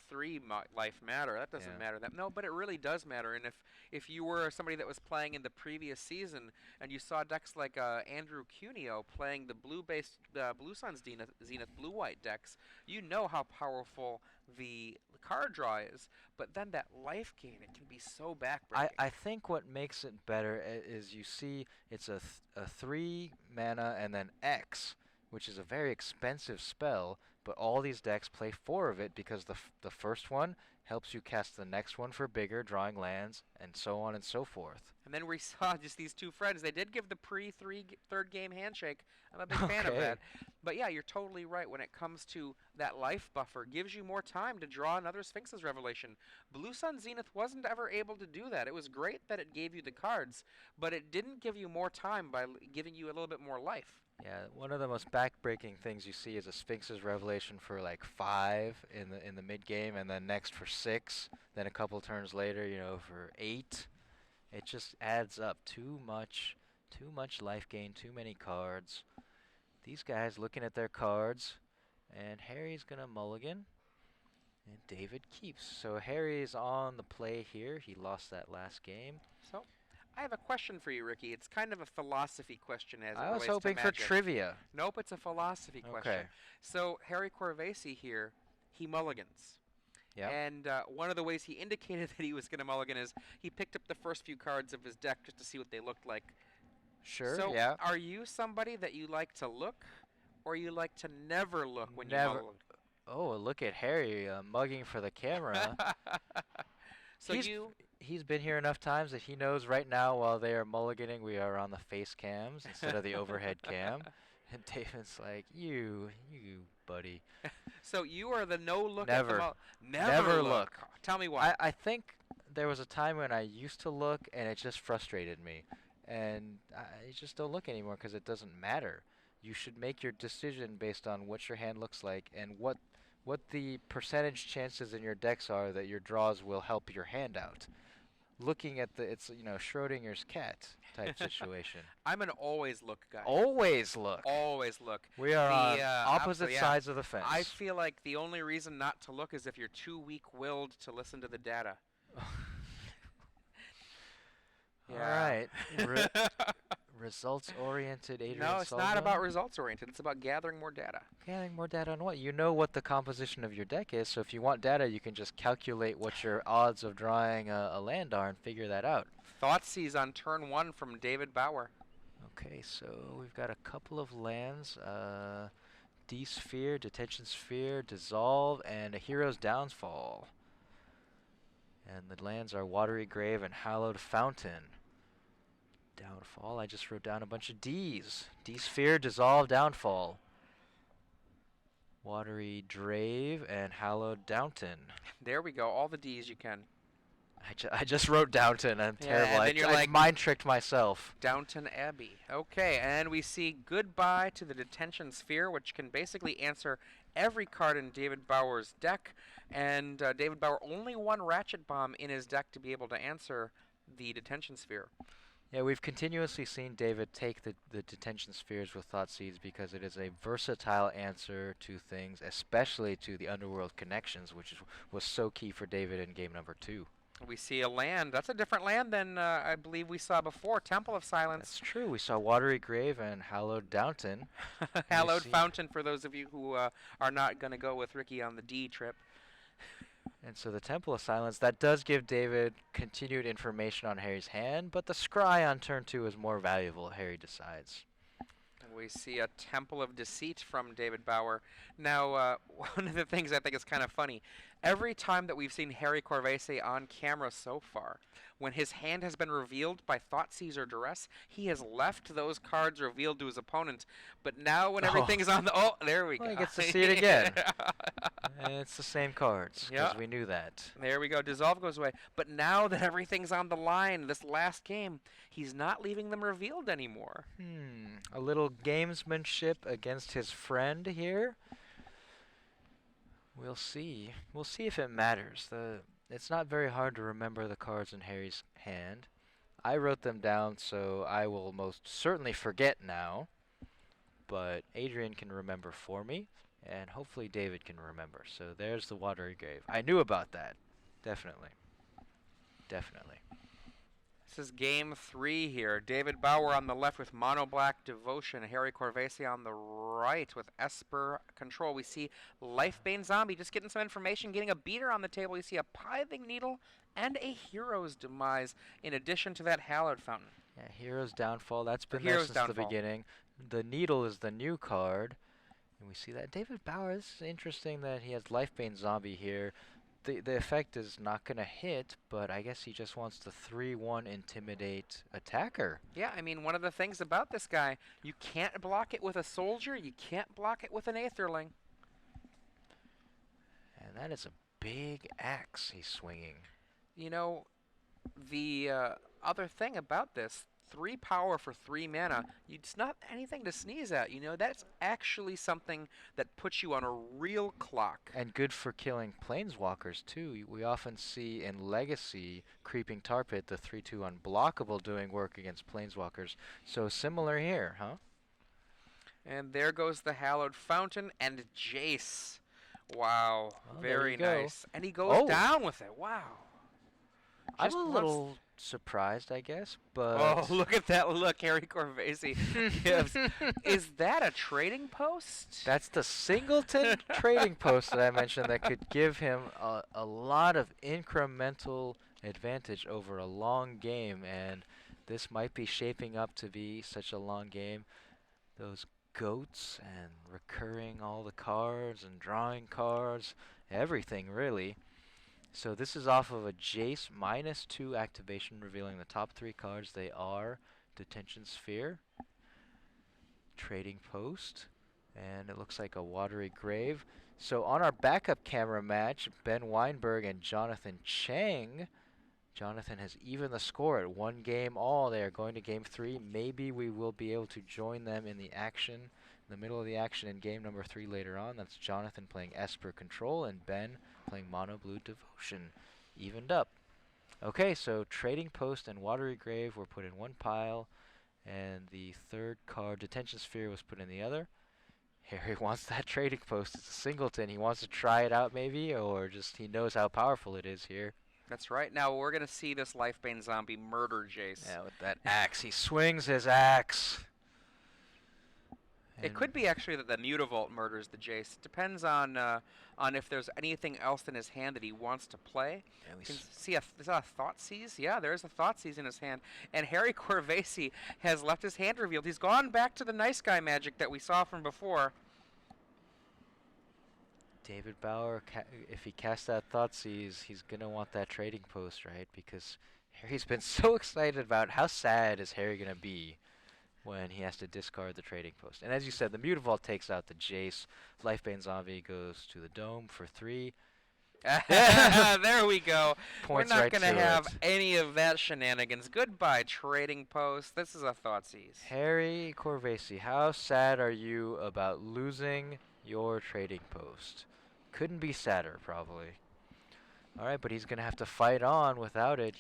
life matter? That doesn't Yeah. matter. That no, but it really does matter. And if you were somebody that was playing in the previous season and you saw decks like Andrew Cuneo playing the blue-based Blue Suns Zenith blue-white decks, you know how powerful the card draw is. But then that life gain, it can be so backbreaking. I think what makes it better is you see it's a 3 mana and then X, which is a very expensive spell, but all these decks play 4 of it because the first one helps you cast the next one for bigger, drawing lands, and so on and so forth. And then we saw just these two friends. They did give the third game handshake. I'm a big fan of Okay. that. But yeah, you're totally right when it comes to that life buffer. Gives you more time to draw another Sphinx's Revelation. Blue Sun Zenith wasn't ever able to do that. It was great that it gave you the cards, but it didn't give you more time by giving you a little bit more life. Yeah, one of the most backbreaking things you see is a Sphinx's Revelation for like 5 in the mid game, and then next for 6. Then a couple turns later, for 8. It just adds up too much life gain, too many cards. These guys looking at their cards, and Harry's gonna mulligan, and David keeps. So Harry's on the play here. He lost that last game. So, I have a question for you, Ricky. It's kind of a philosophy question as it I was relates to hoping for Magic. trivia. Nope, it's a philosophy question. Okay. So Harry Corvese here, he mulligans. Yeah. And one of the ways he indicated that he was going to mulligan is he picked up the first few cards of his deck just to see what they looked like. Sure. So yeah. are you somebody that you like to look, or you like to never look when you Never. mulligan? Oh, look at Harry mugging for the camera. So he's, he's been here enough times that he knows right now while they are mulliganing, we are on the face cams instead of the overhead cam. And David's like, you buddy. So you are the no look Never. at the Never look. Tell me why. I think there was a time when I used to look and it just frustrated me. And I just don't look anymore because it doesn't matter. You should make your decision based on what your hand looks like and what the percentage chances in your decks are that your draws will help your hand out. Looking at it's Schrodinger's cat type situation. I'm an always look guy. Always look. Always look. We are on opposite absolutely, yeah. sides of the fence. I feel like the only reason not to look is if you're too weak-willed to listen to the data. All right. Results-oriented, Adrian No, it's not Salva. about results-oriented. It's about gathering more data. Gathering more data on what? You know what the composition of your deck is, so if you want data, you can just calculate what your odds of drawing a land are and figure that out. Thoughtseize on turn 1 from David Bauer. Okay, so we've got a couple of lands. D-Sphere, Detention Sphere, Dissolve, and a Hero's Downfall. And the lands are Watery Grave and Hallowed Fountain. Downfall, I just wrote down a bunch of D's. D-Sphere, Dissolve, Downfall. Watery Grave and Hallowed Downton. There we go, all the D's you can. I just wrote Downton. I'm terrible. And then you're I like, mind tricked myself. Downton Abbey. Okay, and we see Goodbye to the Detention Sphere, which can basically answer every card in David Bauer's deck. And David Bauer only one Ratchet Bomb in his deck to be able to answer the Detention Sphere. Yeah, we've continuously seen David take the Detention Spheres with Thoughtseize because it is a versatile answer to things, especially to the Underworld connections, which was so key for David in game number 2. We see a land. That's a different land than I believe we saw before. Temple of Silence. That's true. We saw Watery Grave and Hallowed Downton. Hallowed Fountain for those of you who are not going to go with Ricky on the D trip. And so the Temple of Silence, that does give David continued information on Harry's hand, but the Scry on turn 2 is more valuable, Harry decides. We see a Temple of Deceit from David Bauer. Now, one of the things I think is kind of funny, every time that we've seen Harry Corvese on camera so far, when his hand has been revealed by Thoughtseize or Duress, he has left those cards revealed to his opponent. But now when everything is on the... Oh, there we go. He gets to see it again. And it's the same cards, because we knew that. There we go. Dissolve goes away. But now that everything's on the line, this last game, he's not leaving them revealed anymore. A little gamesmanship against his friend here. We'll see. We'll see if it matters. It's not very hard to remember the cards in Harry's hand. I wrote them down, so I will most certainly forget now. But Adrian can remember for me, and hopefully David can remember. So there's the watery grave. I knew about that. Definitely. Definitely. This is game 3 here. David Bauer on the left with Mono Black Devotion. Harry Corvese on the right with Esper Control. We see Lifebane Zombie just getting some information, getting a beater on the table. You see a Pithing Needle and a Hero's Demise in addition to that Hallowed Fountain. Yeah, Hero's Downfall. That's been there Hero's since the Downfall. beginning. The Needle is the new card. And we see that. David Bauer, this is interesting that he has Lifebane Zombie here. The effect is not going to hit, but I guess he just wants to 3-1 intimidate attacker. Yeah, I mean, one of the things about this guy, you can't block it with a soldier, you can't block it with an Aetherling. And that is a big axe he's swinging. You know, the other thing about this, 3 power for 3 mana, it's not anything to sneeze at. You know, that's actually something that puts you on a real clock. And good for killing planeswalkers, too. We often see in Legacy, Creeping Tar Pit, the 3-2 unblockable, doing work against planeswalkers. So similar here, huh? And there goes the Hallowed Fountain and Jace. Wow, Well, very there you go. nice. And he goes down with it. Wow. I'm a little surprised, I guess, but... Oh, look at that look, Harry Corvese gives. Is that a trading post? That's the singleton trading post that I mentioned that could give him a lot of incremental advantage over a long game, and this might be shaping up to be such a long game. Those goats and recurring all the cards and drawing cards, everything really. So this is off of a Jace -2 activation, revealing the top 3 cards. They are Detention Sphere, Trading Post, and it looks like a Watery Grave. So on our backup camera match, Ben Weinberg and Jonathan Chang. Jonathan has evened the score at 1 game all. They are going to game 3. Maybe we will be able to join them in the action, in the middle of the action in game number 3 later on. That's Jonathan playing Esper Control and Ben playing Mono Blue Devotion. Evened up. Okay, so Trading Post and Watery Grave were put in one pile, and the third card, Detention Sphere, was put in the other. Harry wants that Trading Post. It's a singleton. He wants to try it out maybe, or just he knows how powerful it is here. That's right. Now we're going to see this Lifebane Zombie murder Jace. Yeah, with that axe. He swings his axe. It could be actually that the Mutavault murders the Jace. It depends on if there's anything else in his hand that he wants to play. Yeah, You can see is that a Thoughtseize? Yeah, there's a Thoughtseize in his hand. And Harry Corvese has left his hand revealed. He's gone back to the nice guy magic that we saw from before. David Bauer, if he casts that Thoughtseize, he's going to want that Trading Post, right? Because Harry's been so excited about how sad is Harry going to be when he has to discard the Trading Post. And as you said, the Mutavault takes out the Jace. Lifebane Zombie goes to the Dome for 3. There we go. Points We're not right going to have it. any of that shenanigans. Goodbye, Trading Post. This is a Thoughtseize. Harry Corvese, how sad are you about losing your Trading Post? Couldn't be sadder, probably. All right, but he's going to have to fight on without it.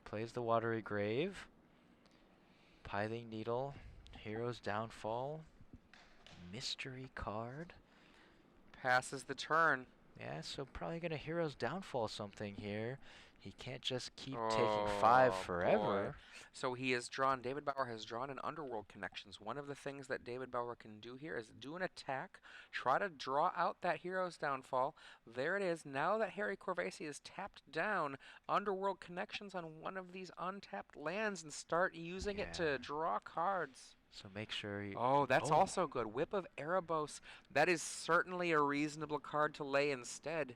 Plays the Watery Grave. Pithing Needle. Hero's Downfall. Mystery card. Passes the turn. Yeah, so probably going to Hero's Downfall something here. He can't just keep taking 5 forever. Boy. So he has drawn, David Bauer has drawn an Underworld Connections. One of the things that David Bauer can do here is do an attack, try to draw out that Hero's Downfall. There it is. Now that Harry Corvese is tapped down Underworld Connections on one of these untapped lands and start using it to draw cards. So make sure you... Oh, that's also good. Whip of Erebos. That is certainly a reasonable card to lay instead.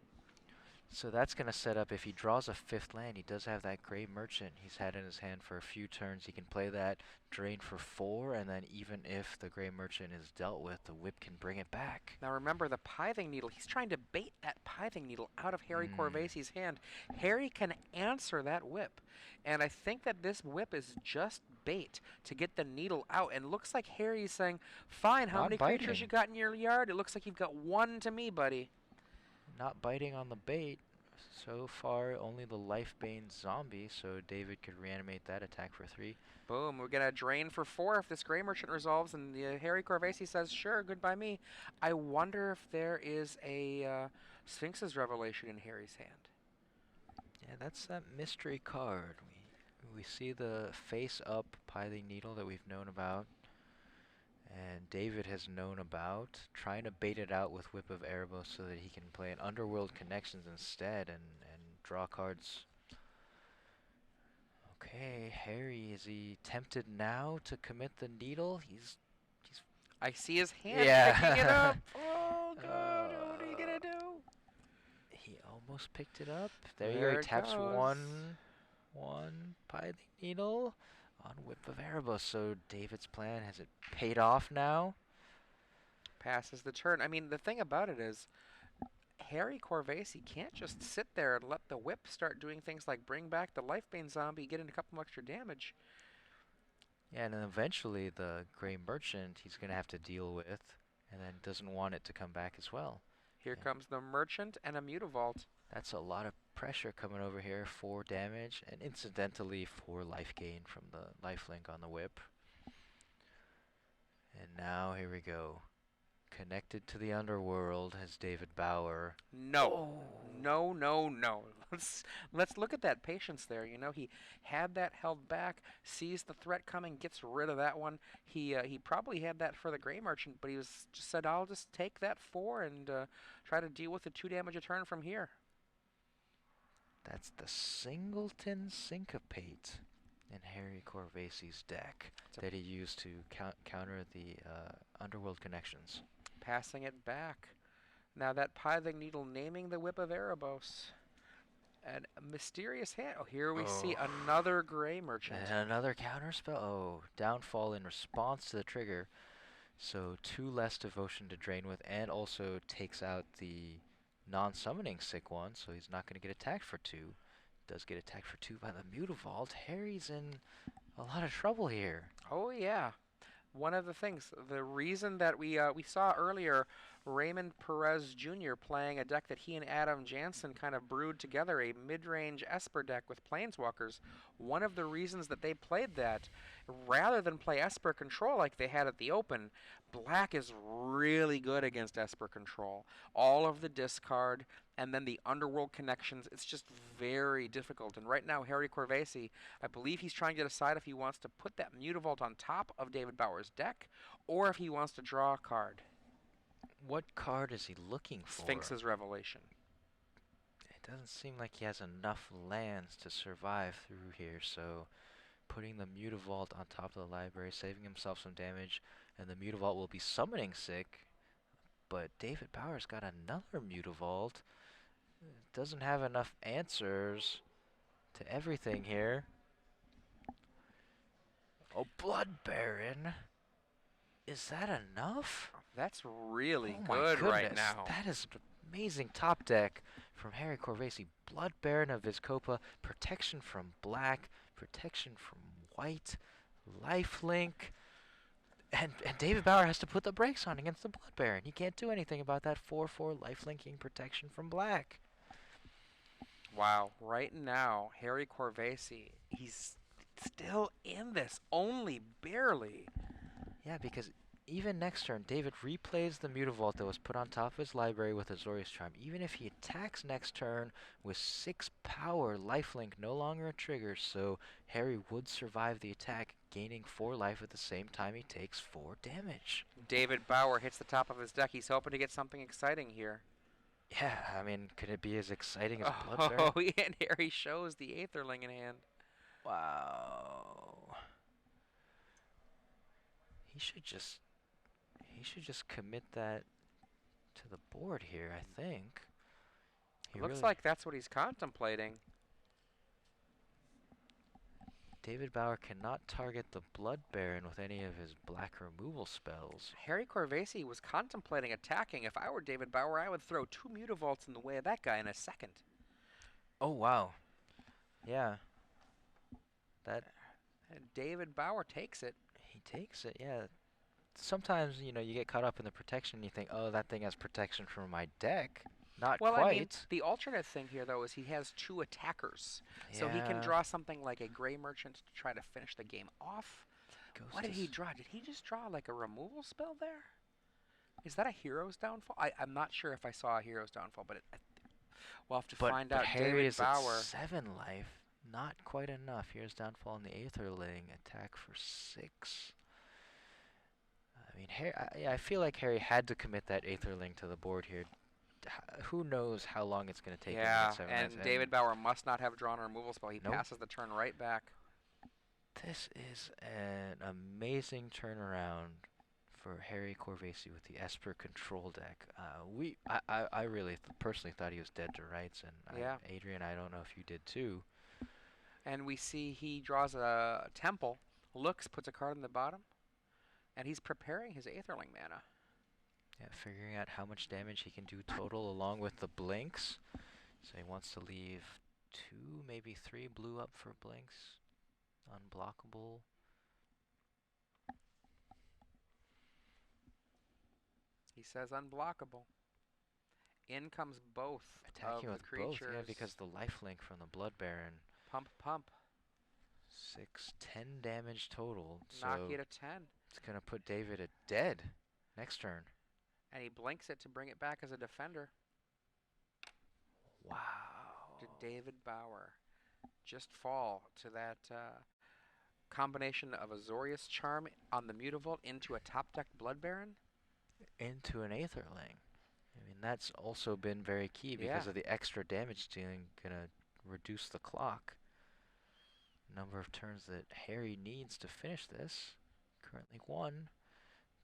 So that's going to set up, if he draws a 5th land, he does have that Grey Merchant he's had in his hand for a few turns. He can play that, drain for 4, and then even if the Grey Merchant is dealt with, the Whip can bring it back. Now remember the Pithing Needle. He's trying to bait that Pithing Needle out of Harry Corvese's hand. Harry can answer that Whip. And I think that this Whip is just bait to get the Needle out. And looks like Harry's saying, fine, how many creatures you got in your yard? It looks like you've got 1 to me, buddy. Not biting on the bait. So far, only the Lifebane zombie, so David could reanimate that attack for 3. Boom. We're going to drain for 4 if this Gray Merchant resolves, and Harry Corvese says, sure, goodbye me. I wonder if there is a Sphinx's Revelation in Harry's hand. Yeah, that's that mystery card. We see the face-up Pithing Needle that we've known about, and David has known about, trying to bait it out with Whip of Erebos so that he can play an Underworld Connections instead and draw cards. Okay, Harry, is he tempted now to commit the needle? He's I see his hand Yeah. picking it up. Oh, God. What are you going to do? He almost picked it up. There you go. There He it taps goes. one Pithing Needle on Whip of Erebos. So David's plan, has it paid off now? Passes the turn. I mean, the thing about it is, Harry Corvese can't just sit there and let the whip start doing things like bring back the Lifebane zombie, get in a couple extra damage. Yeah, and then eventually the Gray Merchant he's going to have to deal with, and then doesn't want it to come back as well. Here comes the Merchant and a Mutavault. That's a lot of pressure coming over here. 4 damage, and incidentally 4 life gain from the lifelink on the whip. And now here we go. Connected to the underworld as David Bauer. No. Oh. No, no, no. Let's look at that patience there. You know, he had that held back, sees the threat coming, gets rid of that one. He probably had that for the Gray Merchant, but he just said, I'll just take that 4 and try to deal with the 2 damage a turn from here. That's the Singleton Syncopate in Harry Corvese's deck that he used to counter the Underworld Connections. Passing it back. Now that Pithing Needle naming the Whip of Erebos. And a mysterious hand. Oh, here we see another Gray Merchant. And another counterspell. Oh, downfall in response to the trigger. So 2 less devotion to drain with, and also takes out the non-summoning sick one, so he's not going to get attacked for 2. Does get attacked for 2 by the Mutavault. Harry's in a lot of trouble here. Oh yeah. One of the things, the reason that we saw earlier, Raymond Perez Jr. playing a deck that he and Adam Jansen kind of brewed together, a mid-range Esper deck with Planeswalkers. One of the reasons that they played that, rather than play Esper Control like they had at the Open, Black is really good against Esper Control. All of the discard, and then the Underworld Connections, it's just very difficult. And right now, Harry Corvese, I believe he's trying to decide if he wants to put that Mutavault on top of David Bauer's deck, or if he wants to draw a card. What card is he looking for? Sphinx's Revelation. It doesn't seem like he has enough lands to survive through here, so putting the Mutavault on top of the library, saving himself some damage, and the Mutavault will be summoning sick, but David Bauer's got another Mutavault. Doesn't have enough answers to everything here. Oh, Blood Baron. Is that enough? That's really Oh my good right goodness, now. That is an amazing top deck from Harry Corvese. Blood Baron of Vizkopa, protection from black, protection from white, lifelink. And David Bauer has to put the brakes on against the Blood Baron. He can't do anything about that 4/4 lifelinking protection from black. Wow, right now, Harry Corvese, he's still in this, only barely. Yeah, because even next turn, David replays the Mutavault that was put on top of his library with Azorius Charm. Even if he attacks next turn with 6 power, lifelink no longer a trigger, so Harry would survive the attack, gaining 4 life at the same time he takes 4 damage. David Bauer hits the top of his deck. He's hoping to get something exciting here. Yeah, I mean, could it be as exciting as Blood Baron? Oh, and Harry shows the Aetherling in hand. Wow. He should just commit that to the board here, I think. Looks like that's what he's contemplating. David Bauer cannot target the Blood Baron with any of his black removal spells. Harry Corvese was contemplating attacking. If I were David Bauer, I would throw 2 Mutavaults in the way of that guy in a second. Oh, wow. Yeah. And David Bauer takes it. He takes it, yeah. Sometimes, you know, you get caught up in the protection and you think, oh, that thing has protection from my deck. Not Well, I mean, quite. the alternate thing here, though, is he has 2 attackers. So he can Yeah. draw something like a Gray Merchant to try to finish the game off. Goes What to did he draw? Did he just draw like a removal spell there? Is that a Hero's Downfall? I'm not sure if I saw a Hero's Downfall, but we'll have to find but out. Harry David is at Bauer. 7 life. Not quite enough. Here's downfall in the Aetherling. Attack for 6. I mean, I feel like Harry had to commit that Aetherling to the board here. Who knows how long it's going to take him Yeah, at 7 lives. and David Bauer must not have drawn a removal spell. He Nope. passes the turn right back. This is an amazing turnaround for Harry Corvese with the Esper control deck. I really personally thought he was dead to rights, and Yeah. Adrian, I don't know if you did too. And we see he draws a temple, looks, puts a card in the bottom, and he's preparing his Aetherling mana. Yeah, figuring out how much damage he can do total along with the blinks. So he wants to leave 2, maybe 3 blue up for blinks. Unblockable. He says unblockable. In comes both Attacking of with the creatures. both, yeah, because the lifelink from the Blood Baron. Pump, pump. 6, 10 damage total. Knock So you to 10. it's going to put David at dead next turn. And he blinks it to bring it back as a defender. Wow. Did David Bauer just fall to that combination of Azorius Charm on the Mutavault into a top deck Blood Baron? Into an Aetherling. I mean, that's also been very key because of the extra damage dealing, going to reduce the clock. Number of turns that Harry needs to finish this. Currently 1.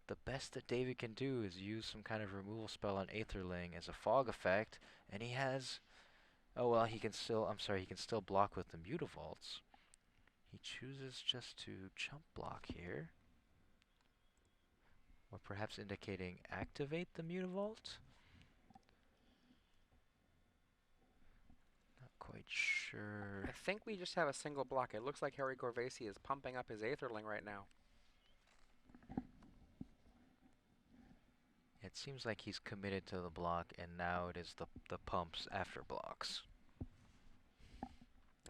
The best that David can do is use some kind of removal spell on Aetherling as a fog effect, and he has... Oh, well, he can still... I'm sorry, he can still block with the Mutavaults. He chooses just to chump block here. Or perhaps indicating activate the Mutavault? Not quite sure. I think we just have a single block. It looks like Harry Corvese is pumping up his Aetherling right now. It seems like he's committed to the block, and now it is the pumps after blocks.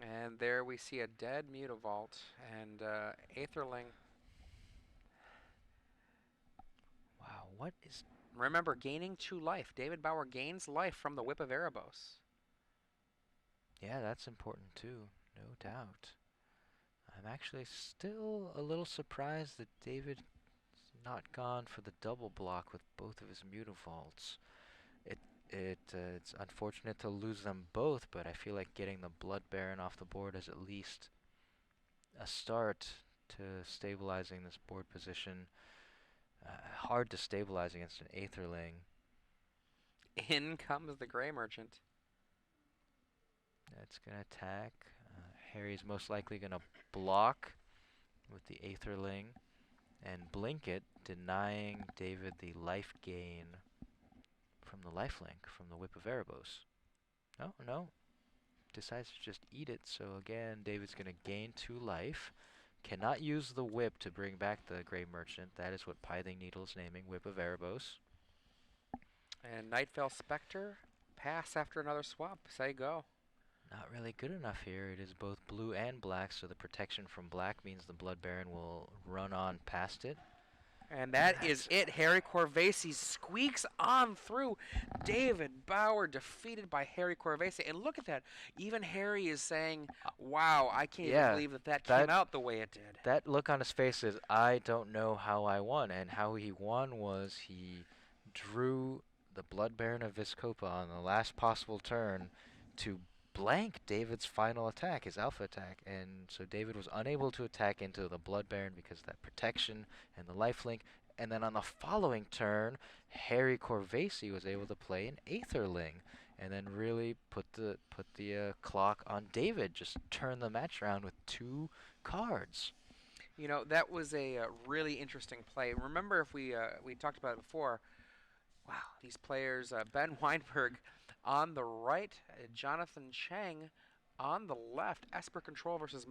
And there we see a dead Mutavault and Aetherling. Wow, what is... Remember, gaining 2 life. David Bauer gains life from the Whip of Erebos. Yeah, that's important too, no doubt. I'm actually still a little surprised that David's not gone for the double block with both of his Mutavaults. It's unfortunate to lose them both, but I feel like getting the Blood Baron off the board is at least a start to stabilizing this board position. Hard to stabilize against an Aetherling. In comes the Gray Merchant. That's going to attack. Harry's most likely going to block with the Aetherling and blink it, denying David the life gain from the lifelink, from the Whip of Erebos. No. Decides to just eat it, so again, David's going to gain 2 life. Cannot use the whip to bring back the Grey Merchant. That is what Pithing Needle is naming, Whip of Erebos. And Nightfell Spectre, pass after another swap. Say go. Not really good enough here. It is both blue and black, so the protection from black means the Blood Baron will run on past it. And that is it. Harry Corvese squeaks on through. David Bauer defeated by Harry Corvese. And look at that. Even Harry is saying, wow, I can't even believe that came out the way it did. That look on his face is, I don't know how I won. And how he won was he drew the Blood Baron of Vizkopa on the last possible turn to blank David's final attack, his alpha attack, and so David was unable to attack into the Blood Baron because of that protection and the lifelink, and then on the following turn, Harry Corvese was able to play an Aetherling, and then really put the clock on David, just turn the match around with 2 cards. You know, that was a really interesting play. Remember, if we talked about it before, wow, these players, Ben Weinberg on the right, Jonathan Chang on the left, Esper Control versus